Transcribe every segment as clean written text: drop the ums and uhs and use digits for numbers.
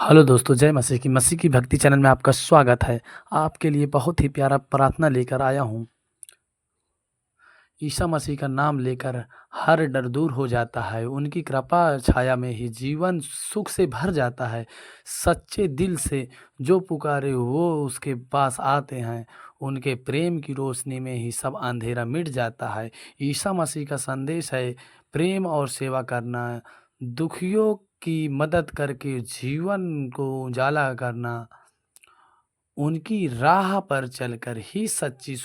Hello दोस्तों, जय मसीह की भक्ति चैनल में आपका स्वागत है। आपके लिए बहुत ही प्यारा प्रार्थना लेकर आया हूँ। ईसा मसीह का नाम लेकर हर डर दूर हो जाता है। उनकी कृपा छाया में ही जीवन सुख से भर जाता है। सच्चे दिल से जो पुकारे वो उसके पास आते हैं। उनके प्रेम की रोशनी में ही सब अंधेरा मिट जाता है। ईसा मसीह का संदेश है प्रेम और सेवा करना, दुखियों की मदद करके जीवन को उजाला करना। उनकी राह पर चलकर ही सच्ची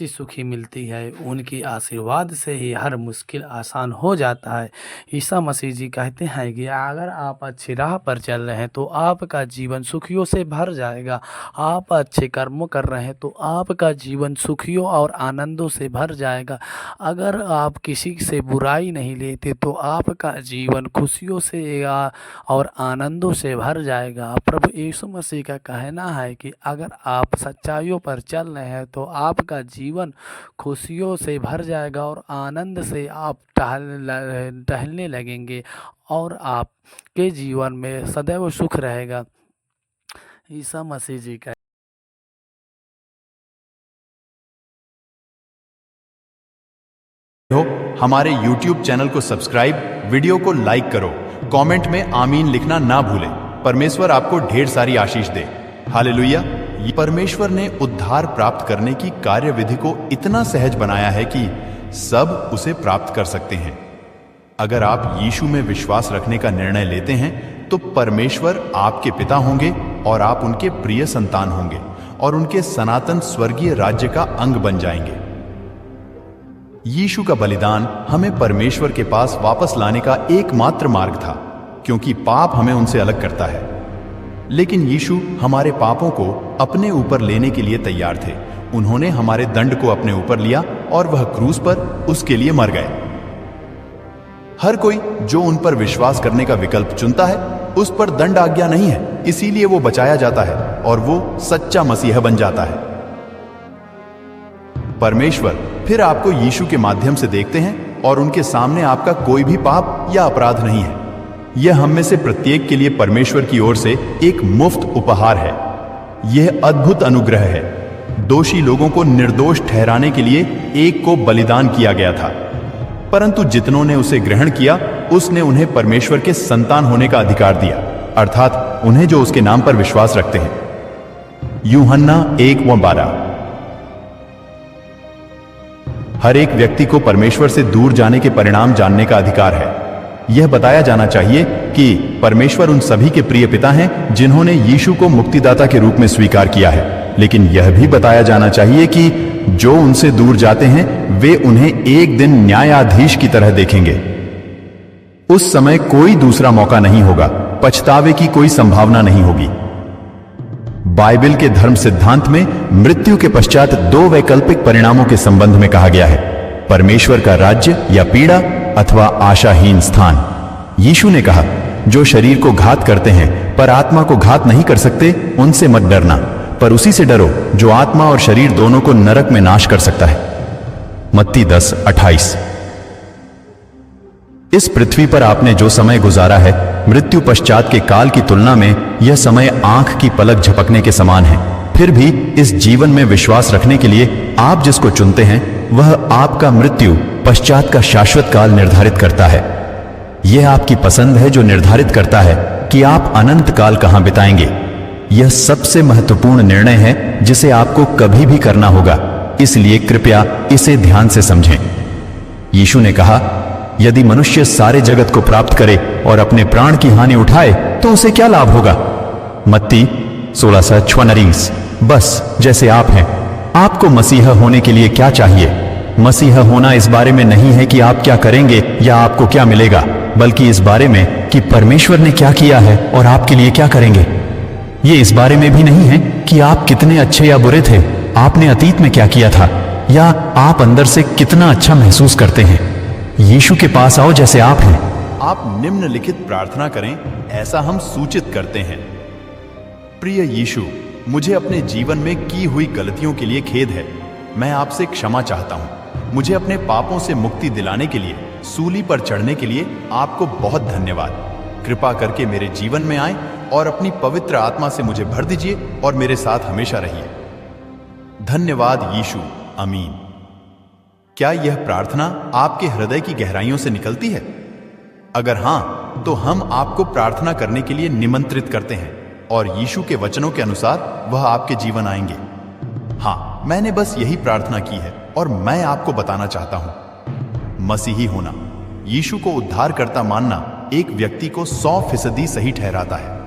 सुखी मिलती है। उनकी आशीर्वाद से ही हर मुश्किल आसान हो जाता है। ईसा मसीह जी कहते हैं कि अगर आप अच्छी राह पर चल रहे हैं तो आपका जीवन सुखियों से भर जाएगा। आप अच्छे कर्मों कर रहे हैं तो आपका जीवन सुखियों और आनंदों से भर जाएगा। अगर आप किसी से बुराई नहीं लेते तो आपका जीवन खुशियों से और आनंदों से भर जाएगा। प्रभु यीशु मसीह का कहना है कि अगर आप सच्चाइयों पर चल रहे हैं तो आपका जीवन खुशियों से भर जाएगा और आनंद से आप टहलने लगेंगे और आपके जीवन में सदैव सुख रहेगा। ईसा मसीह जी का हो हमारे YouTube चैनल को सब्सक्राइब, वीडियो को लाइक करो, कमेंट में आमीन लिखना ना भूलें। परमेश्वर आपको ढेर सारी आशीष दे। हालेलुया। परमेश्वर ने उद्धार प्राप्त करने की कार्यविधि को इतना सहज बनाया है कि सब उसे प्राप्त कर सकते हैं। अगर आप यीशु में विश्वास रखने का निर्णय लेते हैं तो परमेश्वर आपके पिता होंगे और आप उनके प्रिय संतान होंगे और उनके सनातन स्वर्गीय राज्य का अंग बन जाएंगे। यीशु का बलिदान हमें परमेश्वर के पास वापस लाने का एकमात्र मार्ग था, क्योंकि पाप हमें उनसे अलग करता है। लेकिन यीशु हमारे पापों को अपने ऊपर लेने के लिए तैयार थे। उन्होंने हमारे दंड को अपने ऊपर लिया और वह क्रूस पर उसके लिए मर गए। हर कोई जो उन पर विश्वास करने का विकल्प चुनता है उस पर दंड आज्ञा नहीं है, इसीलिए वो बचाया जाता है और वो सच्चा मसीहा बन जाता है। परमेश्वर फिर आपको यीशु के माध्यम से देखते हैं और उनके सामने आपका कोई भी पाप या अपराध नहीं है। यह हम में से प्रत्येक के लिए परमेश्वर की ओर से एक मुफ्त उपहार है। यह अद्भुत अनुग्रह है। दोषी लोगों को निर्दोष ठहराने के लिए एक को बलिदान किया गया था, परंतु जितनों ने उसे ग्रहण किया उसने उन्हें परमेश्वर के संतान होने का अधिकार दिया, अर्थात उन्हें जो उसके नाम पर विश्वास रखते हैं। यूहन्ना 1:12। हर एक व्यक्ति को परमेश्वर से दूर जाने के परिणाम जानने का अधिकार है। यह बताया जाना चाहिए कि परमेश्वर उन सभी के प्रिय पिता हैं जिन्होंने यीशु को मुक्तिदाता के रूप में स्वीकार किया है, लेकिन यह भी बताया जाना चाहिए कि जो उनसे दूर जाते हैं वे उन्हें एक दिन न्यायाधीश की तरह देखेंगे। उस समय कोई दूसरा मौका नहीं होगा, पछतावे की कोई संभावना नहीं होगी। बाइबल के धर्म सिद्धांत में मृत्यु के पश्चात दो वैकल्पिक परिणामों के संबंध में कहा गया है: परमेश्वर का राज्य या पीड़ा अथवा आशाहीन स्थान। यीशु ने कहा, जो शरीर को घात करते हैं पर आत्मा को घात नहीं कर सकते, उनसे मत डरना, पर उसी से डरो जो आत्मा और शरीर दोनों को नरक में नाश कर सकता है। मत्ती 10:28। इस पृथ्वी पर आपने जो समय गुजारा है, मृत्यु पश्चात के काल की तुलना में यह समय आंख की पलक झपकने के समान है। फिर भी इस जीवन में विश्वास रखने के लिए आप जिसको चुनते हैं वह आपका मृत्यु पश्चात का शाश्वत काल निर्धारित करता है। यह आपकी पसंद है जो निर्धारित करता है कि आप अनंत काल कहां बिताएंगे। यह सबसे महत्वपूर्ण निर्णय है जिसे आपको कभी भी करना होगा, इसलिए कृपया इसे ध्यान से समझें। यीशु ने कहा, यदि मनुष्य सारे जगत को प्राप्त करे और अपने प्राण की हानि उठाए तो उसे क्या लाभ होगा। मत्ती 16:46। बस जैसे आप हैं, आपको मसीहा होने के लिए क्या चाहिए? मसीहा होना इस बारे में नहीं है कि आप क्या करेंगे या आपको क्या मिलेगा, बल्कि इस बारे में कि परमेश्वर ने क्या किया है और आपके लिए क्या करेंगे। ये इस बारे में भी नहीं है कि आप कितने अच्छे या बुरे थे, आपने अतीत में क्या किया था, या आप अंदर से कितना अच्छा महसूस करते हैं। यीशु के पास आओ जैसे आप हैं। आप निम्नलिखित प्रार्थना करें, ऐसा हम सूचित करते हैं: प्रिय यीशु, मुझे अपने जीवन में की हुई गलतियों के लिए खेद है। मैं आपसे क्षमा चाहता हूं। मुझे अपने पापों से मुक्ति दिलाने के लिए सूली पर चढ़ने के लिए आपको बहुत धन्यवाद। कृपा करके मेरे जीवन में आए और अपनी पवित्र आत्मा से मुझे भर दीजिए और मेरे साथ हमेशा रहिए। धन्यवाद यीशु, आमीन। क्या यह प्रार्थना आपके हृदय की गहराइयों से निकलती है? अगर हां, तो हम आपको प्रार्थना करने के लिए निमंत्रित करते हैं और यीशु के वचनों के अनुसार वह आपके जीवन आएंगे। हां, मैंने बस यही प्रार्थना की है और मैं आपको बताना चाहता हूं, मसीही होना, यीशु को उद्धारकर्ता मानना एक व्यक्ति को 100% सही ठहराता है।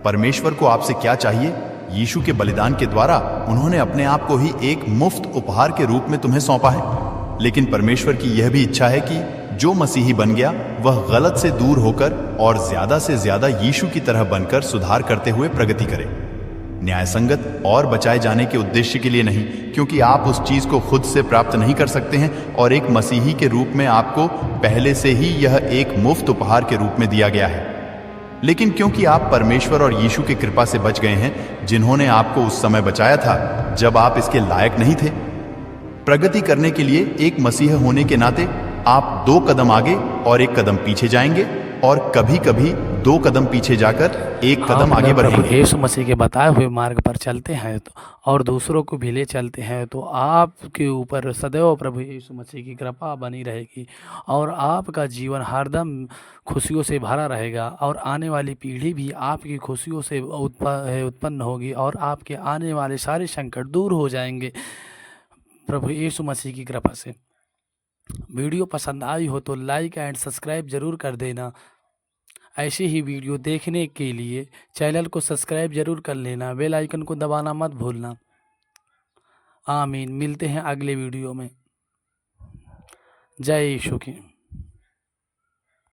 परमेश्वर को आपसे क्या चाहिए? यीशु के बलिदान के द्वारा उन्होंने अपने आप को ही एक मुफ्त उपहार के रूप में तुम्हें सौंपा है। लेकिन परमेश्वर की यह भी इच्छा है कि जो मसीही बन गया वह गलत से दूर होकर और ज्यादा से ज्यादा यीशु की तरह बनकर सुधार करते हुए प्रगति करे। न्यायसंगत और बचाए जाने के उद्देश्य के लिए नहीं, क्योंकि आप उस चीज को खुद से प्राप्त नहीं कर सकते हैं और एक मसीही के रूप में आपको पहले से ही यह एक मुफ्त उपहार के रूप में दिया गया है। लेकिन क्योंकि आप परमेश्वर और यीशु की कृपा से बच गए हैं, जिन्होंने आपको उस समय बचाया था जब आप इसके लायक नहीं थे। प्रगति करने के लिए एक मसीह होने के नाते आप 2 कदम आगे और 1 कदम पीछे जाएंगे और कभी कभी 2 कदम पीछे जाकर 1 कदम आगे बढ़ेंगे। यीशु मसीह के बताए हुए मार्ग पर चलते हैं तो और दूसरों को भी ले चलते हैं तो आपके ऊपर सदैव प्रभु यीशु मसीह की कृपा बनी रहेगी और आपका जीवन हरदम खुशियों से भरा रहेगा और आने वाली पीढ़ी भी आपकी खुशियों से उत्पन्न होगी और आपके आने वाले सारे संकट दूर हो जाएंगे प्रभु यीशु मसीह की कृपा से। वीडियो पसंद आई हो तो लाइक एंड सब्सक्राइब ज़रूर कर देना। ऐसे ही वीडियो देखने के लिए चैनल को सब्सक्राइब ज़रूर कर लेना, बेल आइकन को दबाना मत भूलना। आमीन। मिलते हैं अगले वीडियो में। जय यीशु की।